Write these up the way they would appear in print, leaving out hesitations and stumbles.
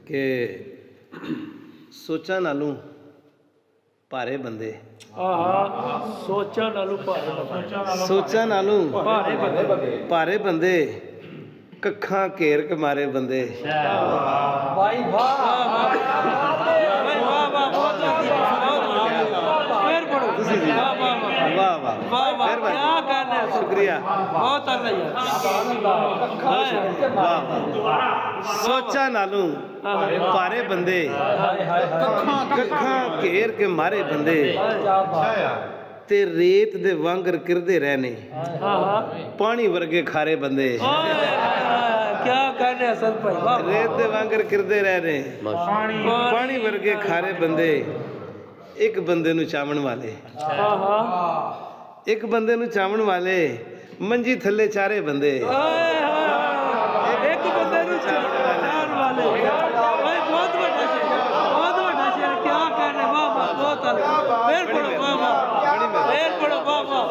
कि सोचा नालों भारे बंदे सोचा नालों भारे बंदे कखा घेर के मारे बंदे वाह वाह शुक्रिया वाह सोचा नालों भारे बंदे कखा घेर के मारे बंदे ते रेत दे वांगर किरदे रहने पानी वर्गे खारे बंदे क्या कहने असल भाई रेत दे वांगर किरदे रहने पानी वर्गे खारे बंदे एक बंदे नू चावण वाले एक बंदे नू चावण वाले मंजी थल्ले चारे बंदे एक बंदे नू चावण वाले भाई बहुत बड़ा शेर क्या कहने वाह वाह बहुत फिर पढ़ो वाह वाह फिर पढ़ो वाह वाह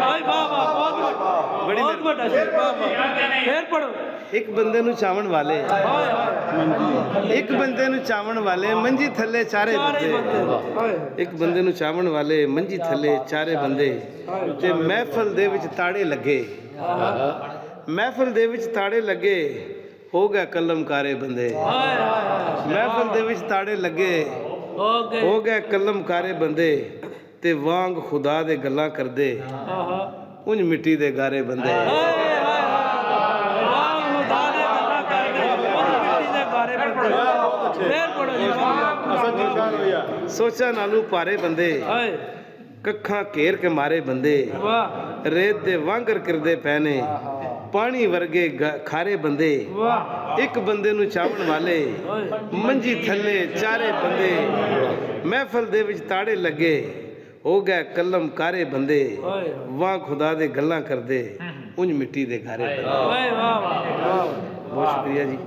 भाई वाह वाह बहुत बड़ा शेर वाह वाह फिर पढ़ो एक बंदे नू चावण वाले एक बंदे नू चावण वाले मंजी थल्ले चारे बंदे एक बंदे नू चावण वाले मंजी थल्ले चारे बंदे ते महफिल दे विच ताड़े लगे महफिल दे विच ताड़े लगे हो गया कलमकारे बंदे महफिल दे विच ताड़े लगे हो गया कलमकारे बंदे ते वांग खुदा दे गल्लां करदे उंज मिट्टी दे गारे बंदे सोचा नालू पारे बंदे कखा घेर के मारे बंदे रेत दे वांगर किरदे पैने पानी वर्गे खारे बंदे एक बंदे नू चावण वाले मंजी थल्ले चारे बंदे महफिल दे विच ताड़े लगे हो गए कलम कारे बंदे वाह खुदा दे गल्लां करदे उंज मिट्टी दे घारे बंदे बहुत शुक्रिया जी।